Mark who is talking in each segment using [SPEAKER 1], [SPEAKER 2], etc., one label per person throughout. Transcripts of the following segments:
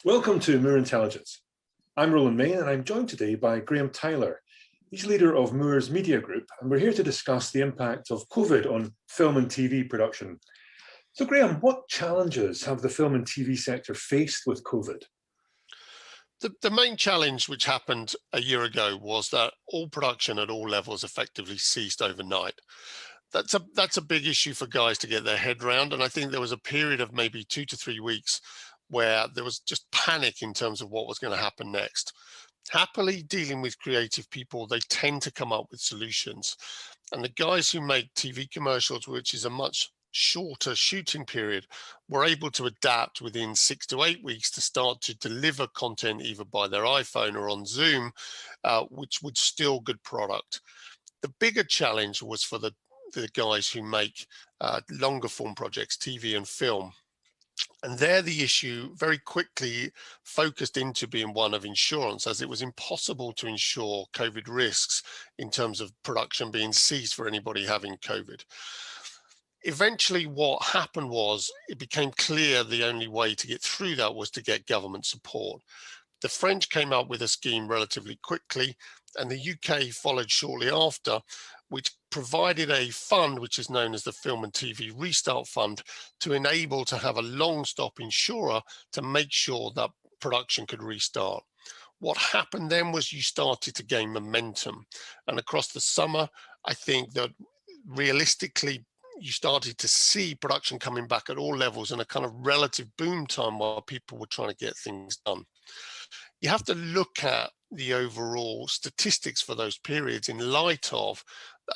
[SPEAKER 1] Welcome to Moore Intelligence. I'm Roland Main and I'm joined today by Graham Tyler. He's leader of Moore's Media Group and we're here to discuss the impact of COVID on film and TV production. So Graham, what challenges have the film and TV sector faced with COVID?
[SPEAKER 2] The main challenge which happened a year ago was that all production at all levels effectively ceased overnight. That's a big issue for guys to get their head around, and I think there was a period of maybe 2 to 3 weeks where there was just panic in terms of what was going to happen next. Happily, dealing with creative people, they tend to come up with solutions. And the guys who make TV commercials, which is a much shorter shooting period, were able to adapt within 6 to 8 weeks to start to deliver content either by their iPhone or on Zoom, which was still good product. The bigger challenge was for the guys who make longer form projects, TV and film. And there the issue very quickly focused into being one of insurance, as it was impossible to insure COVID risks in terms of production being seized for anybody having COVID. Eventually what happened was it became clear the only way to get through that was to get government support. The French came up with a scheme relatively quickly, and the UK followed shortly after, which provided a fund which is known as the Film and TV Restart Fund to enable to have a long stop insurer to make sure that production could restart. What happened then was you started to gain momentum. And across the summer, I think that realistically, you started to see production coming back at all levels in a kind of relative boom time while people were trying to get things done. You have to look at the overall statistics for those periods in light of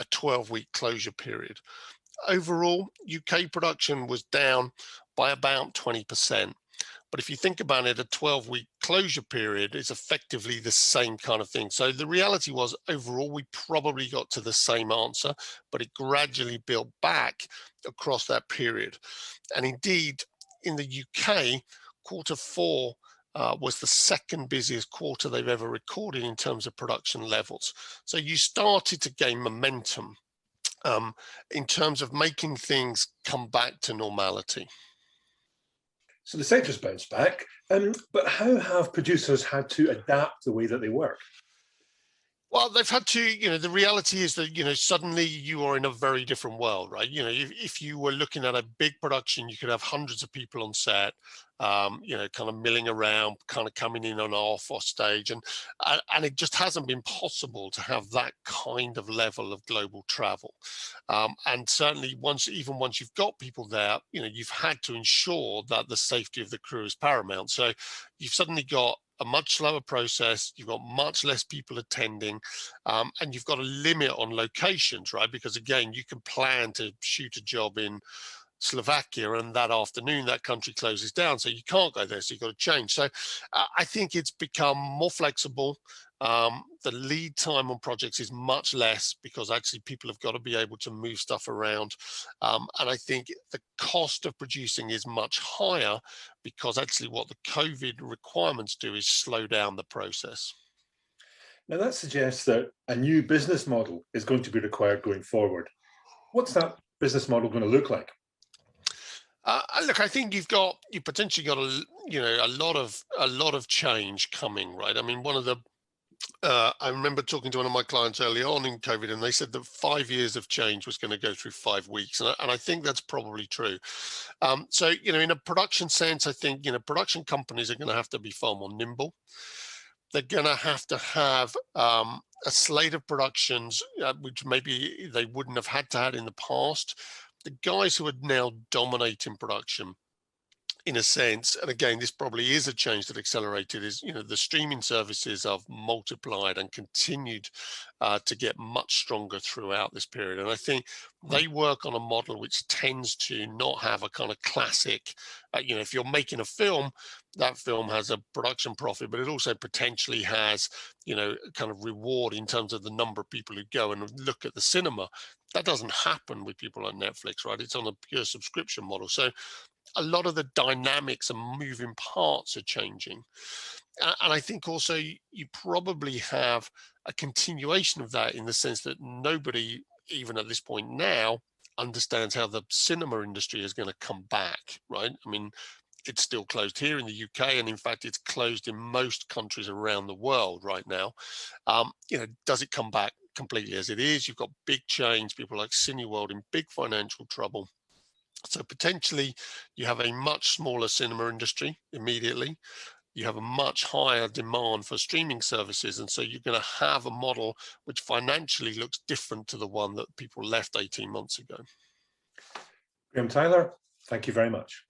[SPEAKER 2] a 12-week closure period. Overall, UK production was down by about 20%. But if you think about it, a 12-week closure period is effectively the same kind of thing. So the reality was overall, we probably got to the same answer, but it gradually built back across that period. And indeed, in the UK, quarter four was the second busiest quarter they've ever recorded in terms of production levels. So you started to gain momentum in terms of making things come back to normality.
[SPEAKER 1] So the sector's bounced back, but how have producers had to adapt the way that they work?
[SPEAKER 2] Well, they've had to, the reality is that, suddenly you are in a very different world, right? If you were looking at a big production, you could have hundreds of people on set, kind of milling around, kind of coming in and off or stage. And it just hasn't been possible to have that kind of level of global travel. And certainly once you've got people there, you've had to ensure that the safety of the crew is paramount. So you've suddenly got a much slower process, you've got much less people attending, and you've got a limit on locations, right? Because again, you can plan to shoot a job in Slovakia and that afternoon that country closes down, so you can't go there, so you've got to change. So I think it's become more flexible. The lead time on projects is much less because actually people have got to be able to move stuff around. And I think the cost of producing is much higher because actually what the COVID requirements do is slow down the process.
[SPEAKER 1] Now that suggests that a new business model is going to be required going forward. What's that business model going to look like?
[SPEAKER 2] Look, I think you potentially got a lot of change coming, right? I mean, I remember talking to one of my clients early on in COVID, and they said that 5 years of change was going to go through 5 weeks, and I think that's probably true. So, in a production sense, I think production companies are going to have to be far more nimble. They're going to have a slate of productions which maybe they wouldn't have had to have in the past. The guys who are now dominating production, in a sense, and again, this probably is a change that accelerated, is the streaming services have multiplied and continued to get much stronger throughout this period. And I think they work on a model which tends to not have a kind of classic, if you're making a film, that film has a production profit, but it also potentially has, kind of reward in terms of the number of people who go and look at the cinema. That doesn't happen with people like Netflix, right? It's on a pure subscription model. So a lot of the dynamics and moving parts are changing. And I think also you probably have a continuation of that in the sense that nobody, even at this point now, understands how the cinema industry is going to come back, right? I mean, It's still closed here in the UK, and in fact, it's closed in most countries around the world right now. Does it come back completely as it is? You've got big chains, people like Cineworld in big financial trouble. So potentially, you have a much smaller cinema industry immediately. You have a much higher demand for streaming services, and so you're going to have a model which financially looks different to the one that people left 18 months ago.
[SPEAKER 1] Graham Tyler, thank you very much.